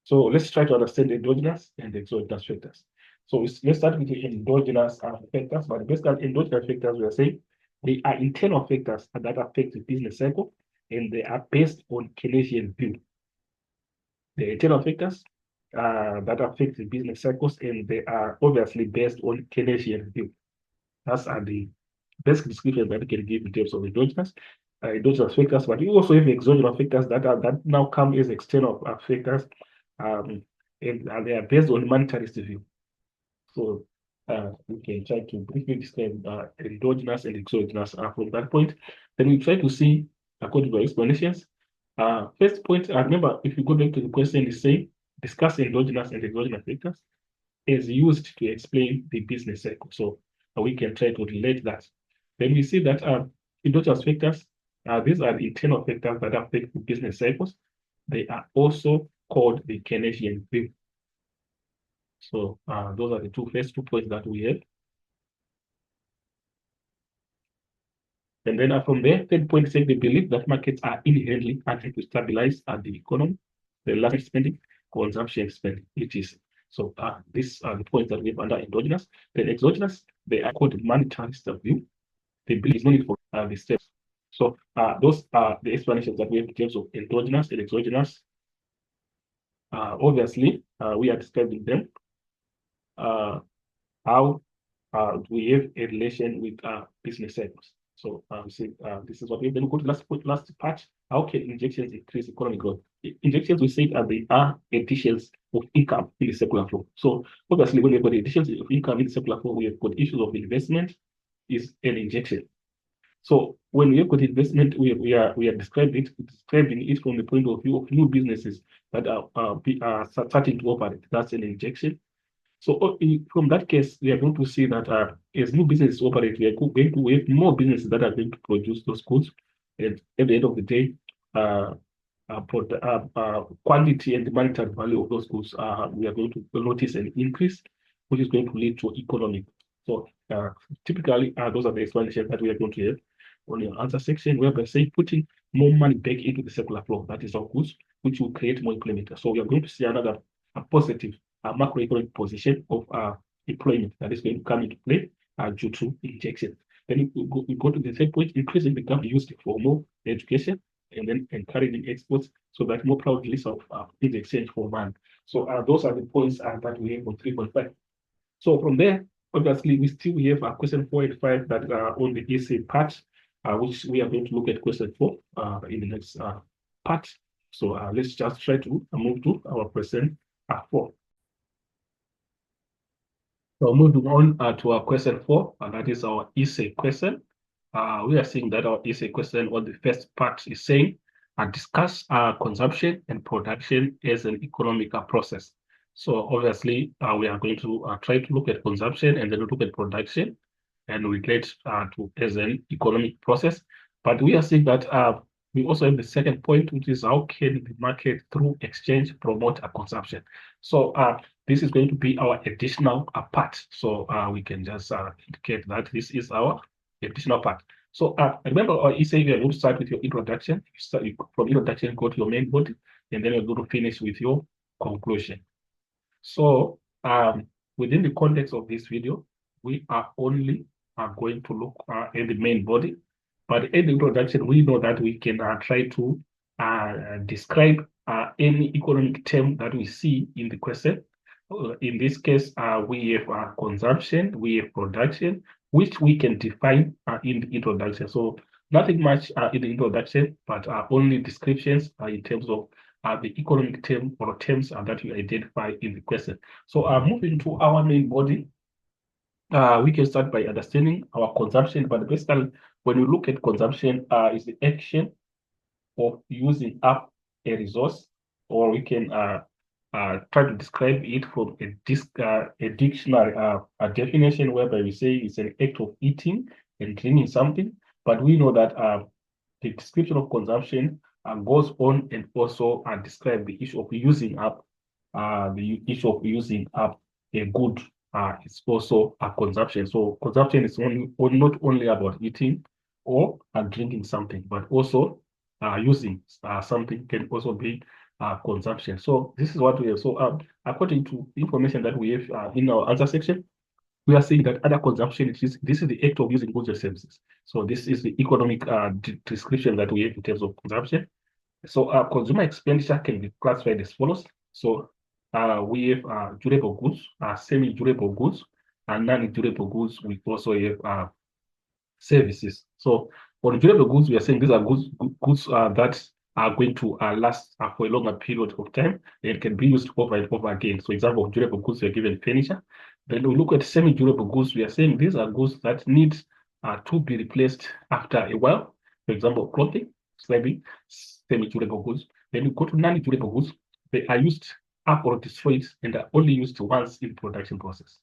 So let's try to understand endogenous and exogenous factors. So let's start with the endogenous factors. But basically, endogenous factors, we are saying they are internal factors that affect the business cycle, and they are based on Keynesian view. The internal factors that affect the business cycles, and they are obviously based on Keynesian view. That's the best description that we can give in terms of endogenous factors. But we also have exogenous factors that now come as external factors, and they are based on monetarist view. So we can try to briefly describe endogenous and exogenous from that point. Then we try to see according to our explanations. First point, remember, if you go back to the question, it's saying discuss endogenous and exogenous factors is used to explain the business cycle. So we can try to relate that. Then we see that endogenous factors, these are the internal factors that affect the business cycles. They are also called the Keynesian view. So those are the first two points that we have. And then from there, third point says they believe that markets are inherently acting to stabilize the economy, the last spending, consumption spending, etc. So these are the points that we have under endogenous. Then exogenous, they are called monetarist view. They believe it's no need for the steps. So those are the explanations that we have in terms of endogenous and exogenous. Obviously, we are describing them. How we have a relation with business cycles. So this is what we have. Then we go to last part. How can injections increase economic growth? Injections, we say they are additions of income in the circular flow. So obviously, when we've got additions of income in the circular flow, we have got issues of investment is an injection. So when we have got investment, we are describing it from the point of view of new businesses that are starting to operate. That's an injection. So from that case, we are going to see that as new businesses operate, we are going to have more businesses that are going to produce those goods. And at the end of the day, quantity and the monetary value of those goods, we are going to notice an increase, which is going to lead to economic. So typically, those are the explanations that we are going to have on your answer section, whereby say putting more money back into the circular flow, that is of goods, which will create more employment. So we are going to see another positive macroeconomic position of employment that is going to come into play due to injection. Then we go to the third point, increasing the gap used for more education, and then encouraging exports so that more products of is exchanged for money. So those are the points that we have on 3.5. So from there, obviously, we still have question 4 and 5 that are on the essay part, which we are going to look at question 4 in the next part. So let's just try to move to our question 4. So moving on to our question 4, and that is our essay question. We are seeing that our essay question, or the first part is saying, discuss consumption and production as an economic process. So obviously, we are going to try to look at consumption and then look at production and relate to as an economic process. But we are seeing that we also have the second point, which is how can the market through exchange promote a consumption. So this is going to be our additional part. So we can just indicate that this is our additional part. So remember, you say you're going to start with your introduction. From introduction, go to your main body, and then you're going to finish with your conclusion. So within the context of this video, we are only going to look at the main body. But in the introduction, we know that we can try to describe any economic term that we see in the question. In this case, we have consumption, we have production, which we can define in the introduction. So nothing much in the introduction, but only descriptions in terms of the economic term or terms that you identify in the question. So moving to our main body, we can start by understanding our consumption. But basically, when you look at consumption, is the action of using up a resource, or we can try to describe it from a dictionary a definition whereby we say it's an act of eating and drinking something. But we know that the description of consumption goes on and also describe the issue of using up the issue of using up a good. It's also a consumption. So consumption is not only about eating or drinking something, but also using something can also be consumption. So this is what we have. So according to information that we have in our answer section, we are saying that other consumption, this is the act of using goods and services. So this is the economic description that we have in terms of consumption. So consumer expenditure can be classified as follows. So we have durable goods, semi-durable goods, and non-durable goods. We also have services. So for durable goods, we are saying these are goods that are going to last for a longer period of time and can be used over and over again. So example of durable goods, we are given furniture. Then we look at semi-durable goods. We are saying these are goods that need to be replaced after a while. For example, clothing, slightly semi-durable goods. Then we go to non-durable goods. They are used up or destroyed and are only used once in production process.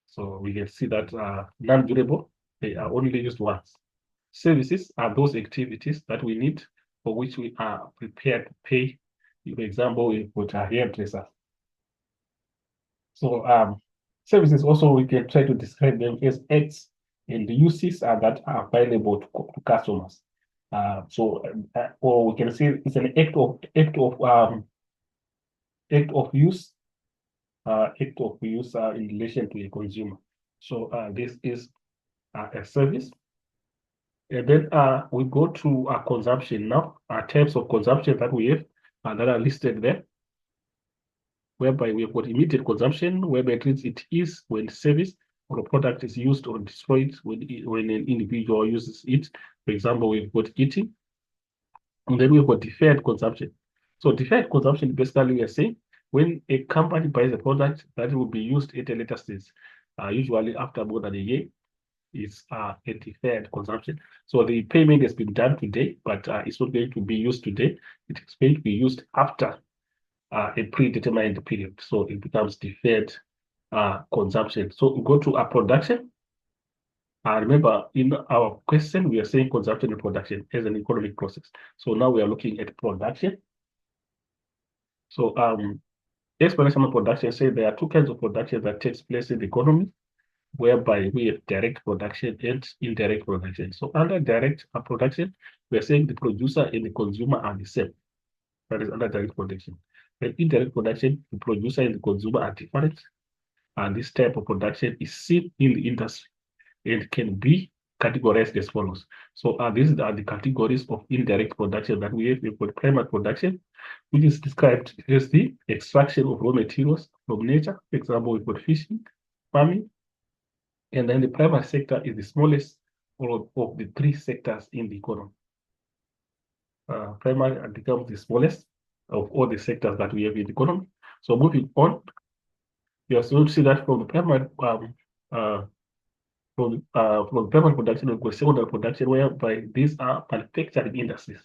So we can see that non-durable, they are only used once. Services are those activities that we need for which we are prepared to pay. For example, we put a hairdresser. So services also, we can try to describe them as acts and the uses that are available to customers. Or we can say it's an act of use in relation to a consumer. So this is a service. And then we go to consumption now, types of consumption that we have that are listed there, whereby we have got immediate consumption, whereby it is when service or a product is used or destroyed when an individual uses it. For example, we've got eating. And then we've got deferred consumption. So deferred consumption, basically we are saying when a company buys a product that will be used at a later stage, usually after more than a year, it's a deferred consumption. So the payment has been done today, but it's not going to be used today. It is going to be used after a predetermined period. So it becomes deferred consumption. So we go to our production. Remember, in our question, we are saying consumption and production as an economic process. So now we are looking at production. So explanation of production says there are two kinds of production that takes place in the economy, whereby we have direct production and indirect production. So under direct production, we are saying the producer and the consumer are the same. That is under direct production. And indirect production, the producer and the consumer are different. And this type of production is seen in the industry and can be categorized as follows. So these are the categories of indirect production that we have. We've got primary production, which is described as the extraction of raw materials from nature. For example, we've got fishing, farming, and then the primary sector is the smallest of the three sectors in the economy. Primary becomes the smallest of all the sectors that we have in the economy. So moving on, you also see that from the primary from primary production, we've got secondary production, whereby these are manufacturing industries,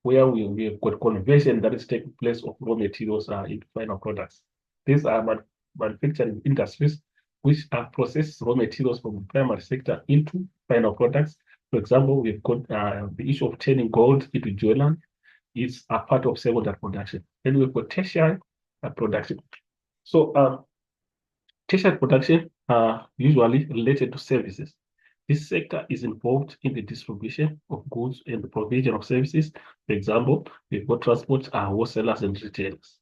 where we've got conversion that is taking place of raw materials into final products. These are manufacturing industries which process raw materials from the primary sector into final products. For example, we've got the issue of turning gold into jewelry is a part of secondary production. Then we've got tertiary production. So tertiary production are usually related to services. This sector is involved in the distribution of goods and the provision of services. For example, we've got transport, wholesalers, and retailers.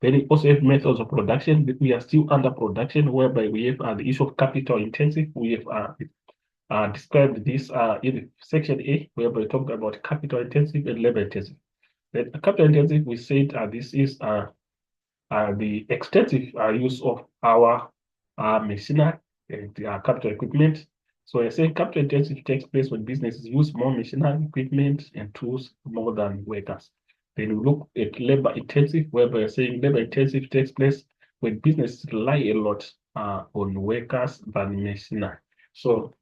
Then we also have methods of production. We are still under production, whereby we have the issue of capital intensive. We have described this in section A, whereby we talked about capital intensive and labor intensive. Then capital intensive, we said this is the extensive use of our machinery and capital equipment. So you're saying capital intensive takes place when businesses use more machinery, equipment, and tools more than workers. Then we look at labor intensive, whereby you're saying labor intensive takes place when businesses rely a lot on workers than machinery. So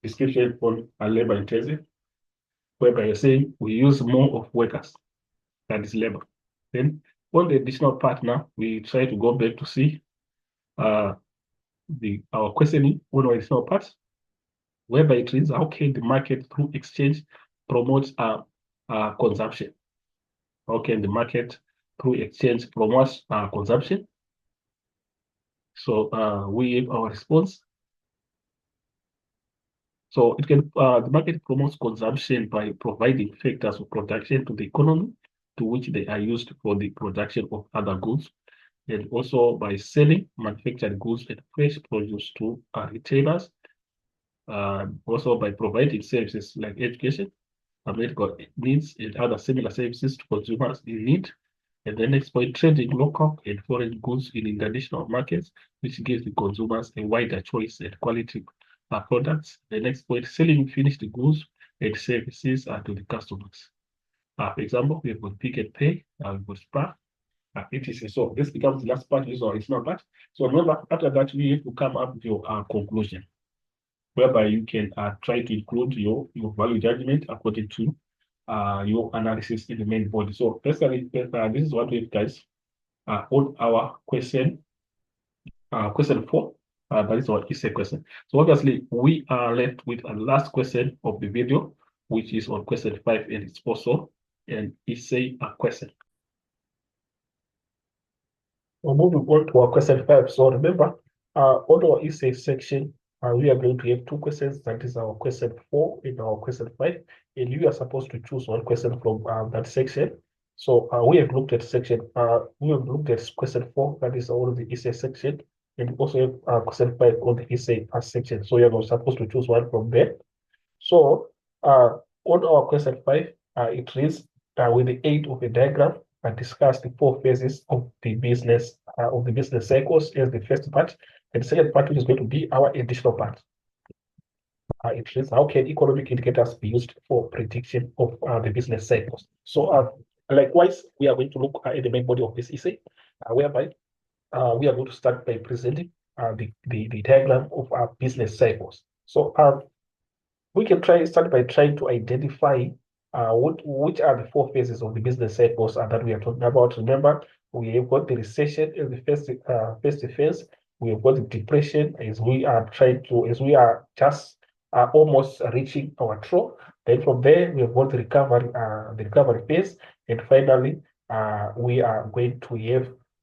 description on labor intensive, whereby you're saying we use more of workers, that is labor. Then on the additional part now, we try to go back to see our questioning on our additional part, whereby it reads how can the market through exchange promote consumption? How can the market through exchange promote consumption? So we have our response. So it can the market promotes consumption by providing factors of production to the economy to which they are used for the production of other goods, and also by selling manufactured goods and fresh produce to retailers, also by providing services like education, medical needs, and other similar services to consumers in need. And the next point, trading local and foreign goods in international markets, which gives the consumers a wider choice and quality products. The next point, selling finished goods and services to the customers. For example, we have got Pick and Pay, we've got Spar, etc. So this becomes the last part, is our original part. So remember, after that, we have to come up with your conclusion, whereby you can try to include your value judgment according to your analysis in the main body. So basically, this is what we have, guys, on our question 4. That is our essay question. So obviously, we are left with a last question of the video, which is on question 5, and it's also an essay question. We're moving on to our question 5. So remember, on our essay section, we are going to have 2 questions. That is our question 4 and our question 5. And you are supposed to choose one question from that section. So we have looked at question 4, that is all the essay section, and also have question 5 on the essay section. So you're supposed to choose one from there. So on our question 5, it reads with the aid of a diagram and discuss the 4 phases of the business cycles as the first part, and the second part, which is going to be our additional part. It reads how can economic indicators be used for prediction of the business cycles. So likewise, we are going to look at the main body of this essay, whereby we are going to start by presenting the diagram of our business cycles. So we can start by trying to identify which are the 4 phases of the business cycles that we are talking about. Remember, we have got the recession as the first phase. We have got the depression as we are just almost reaching our trough. Then from there, we have got the recovery phase, and finally, we are going to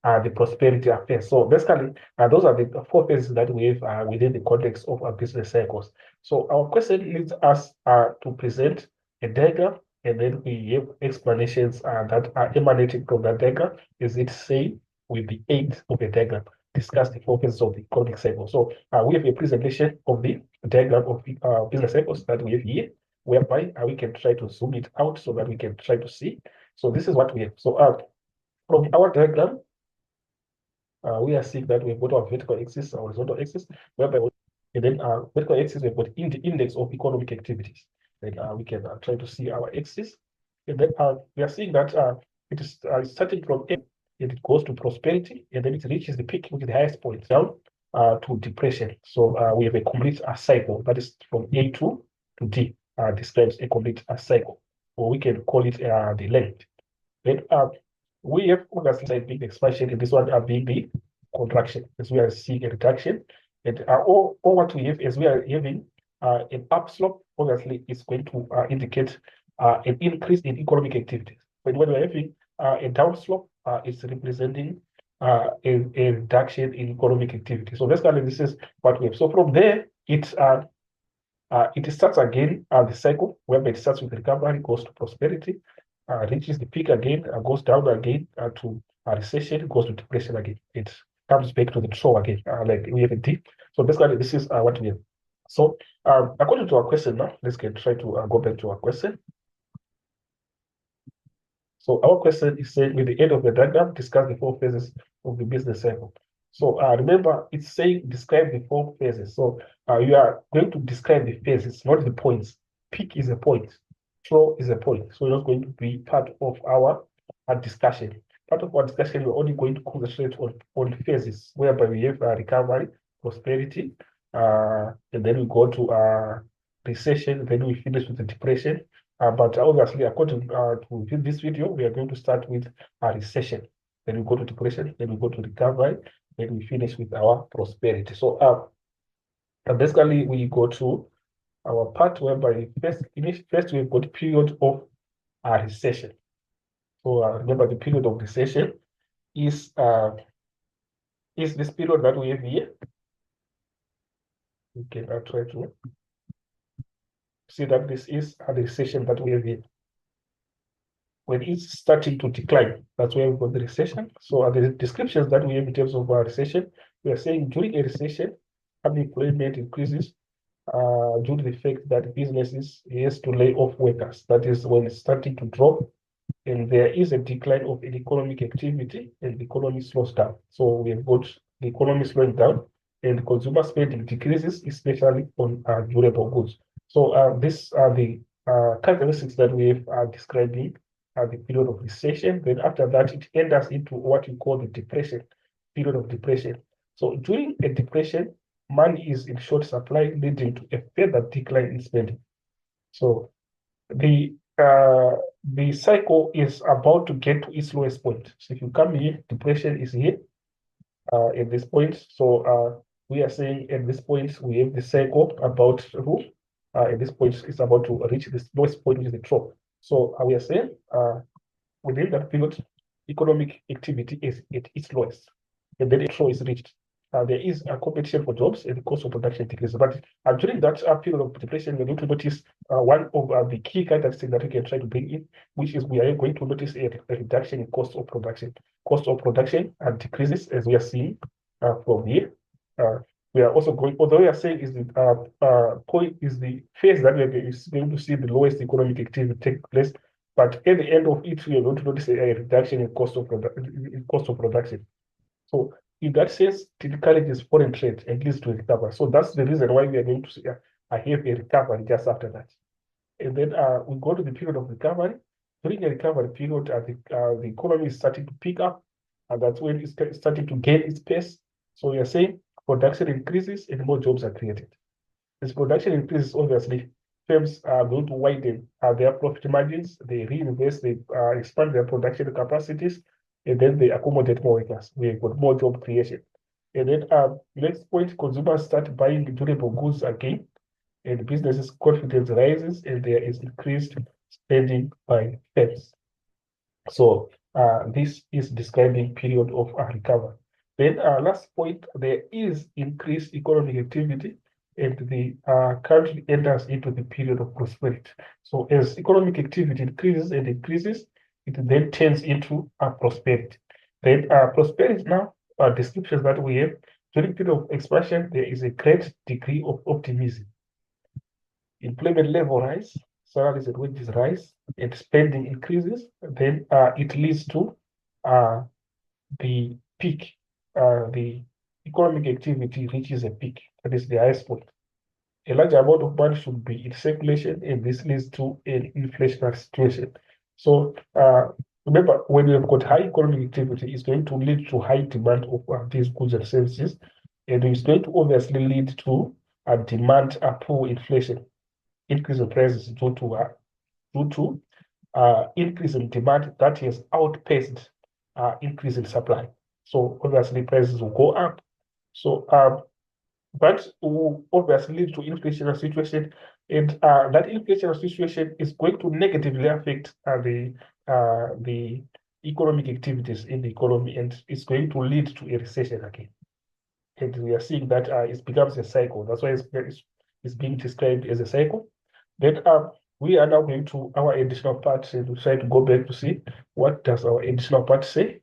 have the prosperity phase. So basically, those are the 4 phases that we have within the context of our business cycles. So our question leads us to present a diagram, and then we have explanations that are emanating from that diagram. Is it say with the aid of a diagram? Discuss the 4 phases of the economic cycle. So we have a presentation of the diagram of the business cycles that we have here, whereby we can try to zoom it out so that we can try to see. So this is what we have. So from our diagram, we are seeing that we've got our vertical axis, our horizontal axis, whereby and then vertical axis, we've got the index of economic activities. And we can try to see our axis. And then we are seeing that it is starting from A, and it goes to prosperity, and then it reaches the peak, which is the highest point down. to depression. So we have a complete cycle that is from A to D, describes a complete cycle, or we can call it the length. Then we have obviously a big expansion, and this one being the contraction, as we are seeing a reduction. And all what we have is we are having an upslope, obviously, is going to indicate an increase in economic activity. But when we're having a downslope, it's representing a reduction in economic activity. So basically, this is what we have. So from there, it starts again the cycle, whereby it starts with recovery, goes to prosperity, reaches the peak again, goes down again to recession, goes to depression again. It comes back to the trough again, like we have a dip. So basically, this is what we have. So according to our question now, let's try to go back to our question. So our question is saying, with the end of the diagram, discuss the 4 phases of the business cycle. So remember, it's saying describe the 4 phases. So you are going to describe the phases, not the points. Peak is a point, trough is a point. So it's not going to be part of our discussion. Part of our discussion, we're only going to concentrate on phases, whereby we have recovery, prosperity, and then we go to recession, then we finish with the depression. But obviously, according to this video, we are going to start with a recession. Then we go to depression, then we go to recovery, then we finish with our prosperity. So basically, we go to our part whereby first we've got period of recession. So remember, the period of recession is this period that we have here. We can try to see that this is a recession that we have here. When it's starting to decline, that's where we've got the recession. So the descriptions that we have in terms of recession, we are saying during a recession, unemployment increases due to the fact that businesses has to lay off workers. That is when it's starting to drop, and there is a decline of economic activity, and the economy slows down. So we have got the economy slowing down, and consumer spending decreases, especially on durable goods. So these are the characteristics that we have describing the period of recession. Then after that, it enters into what we call the depression, period of depression. So during a depression, money is in short supply, leading to a further decline in spending. So the cycle is about to get to its lowest point. So if you come here, depression is here at this point. So we are saying at this point we have the cycle about to at this point it's about to reach this lowest point, which is the trough. So we are saying within that period, economic activity is at its lowest, and then the trough is reached. There is a competition for jobs, and the cost of production decreases. But during that period of depression, we're going to notice one of the key characteristics that we can try to bring in, which is we are going to notice a reduction in cost of production. Cost of production decreases, as we are seeing from here. We are also going, although we are saying is the point is the phase that we are going to see the lowest economic activity take place. But at the end of it, we are going to notice a reduction in cost of production. So in that sense, it encourages foreign trade and leads to recover. So that's the reason why we are going to see a heavy recovery just after that. And then we go to the period of recovery. During the recovery period, the economy is starting to pick up, and that's when it's starting to gain its pace. So we are saying production increases and more jobs are created. As production increases, obviously, firms are going to widen their profit margins. They reinvest, they expand their production capacities, and then they accommodate more workers. We've got more job creation. And then next point, consumers start buying durable goods again, and businesses' confidence rises, and there is increased spending by firms. So this is describing period of recovery. Then last point, there is increased economic activity, and the country enters into the period of prosperity. So as economic activity increases and increases, it then turns into prosperity. Then prosperity now, descriptions that we have, during period of expansion, there is a great degree of optimism. Employment level rise, salaries and wages rise, and spending increases, then it leads to the peak. The economic activity reaches a peak, that is the highest point. A large amount of money should be in circulation, and this leads to an inflationary situation. So remember, when you've got high economic activity, it's going to lead to high demand of these goods and services. and it's going to obviously lead to a demand pull inflation, increase in prices due to increase in demand that has outpaced increase in supply. So obviously prices will go up. So that will obviously lead to inflationary situation, and that inflationary situation is going to negatively affect the economic activities in the economy, and it's going to lead to a recession again. And we are seeing that it becomes a cycle. That's why it's being described as a cycle. Then we are now going to our additional part, and we try to go back to see what does our additional part say.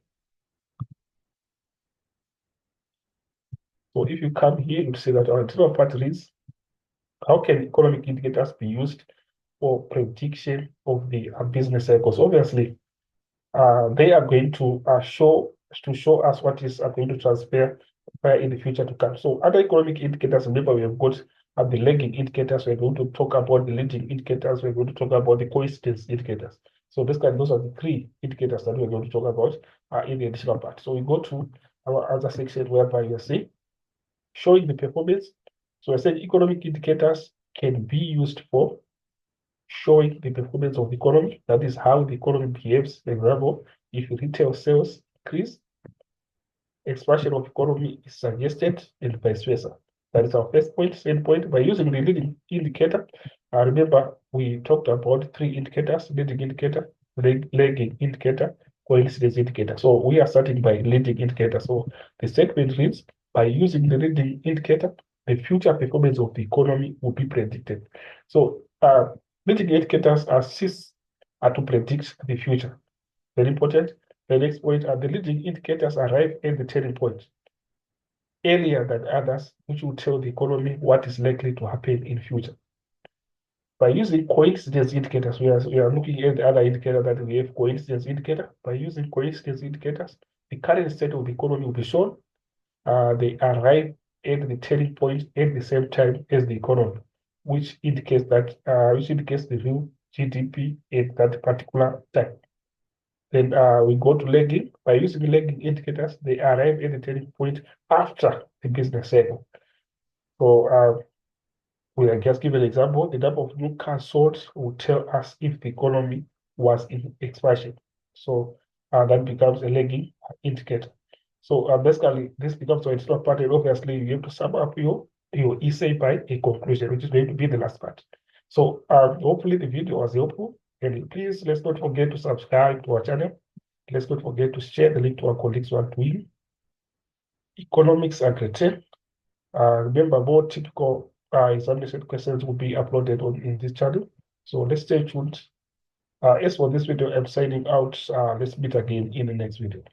So if you come here, you see that our additional part reads, how can economic indicators be used for prediction of the business cycles? Obviously, they are going to show us what is going to transpire in the future to come. So other economic indicators, remember we have got the lagging indicators. We're going to talk about the leading indicators. We're going to talk about the coincidence indicators. So basically, those are the three indicators that we're going to talk about in the additional part. So we go to our other section whereby you see showing the performance. So I said economic indicators can be used for showing the performance of the economy. That is how the economy behaves. For example, if retail sales increase, expansion of economy is suggested, and vice versa. That is our first point. Second point, by using the leading indicator, remember we talked about three indicators: leading indicator, lagging indicator, coincidence indicator. So we are starting by leading indicator. So the statement reads, by using the leading indicator, the future performance of the economy will be predicted. So leading indicators assist to predict the future. Very important. The next point are the leading indicators arrive at the turning point earlier than others, which will tell the economy what is likely to happen in future. By using coincidence indicators, we are looking at the other indicator that we have, coincidence indicator. By using coincidence indicators, the current state of the economy will be shown. They arrive at the turning point at the same time as the economy, which indicates the real GDP at that particular time. Then we go to lagging. By using lagging indicators, they arrive at the turning point after the business cycle. So we are just give an example. The number of new cars sold will tell us if the economy was in expansion. So that becomes a lagging indicator. So basically, this becomes an extra part, and obviously you have to sum up your essay by a conclusion, which is going to be the last part. So hopefully the video was helpful. And please, let's not forget to subscribe to our channel. Let's not forget to share the link to our colleagues who are doing economics and return. Remember, more typical examination questions will be uploaded in this channel. So let's stay tuned. As for this video, I'm signing out. Let's meet again in the next video.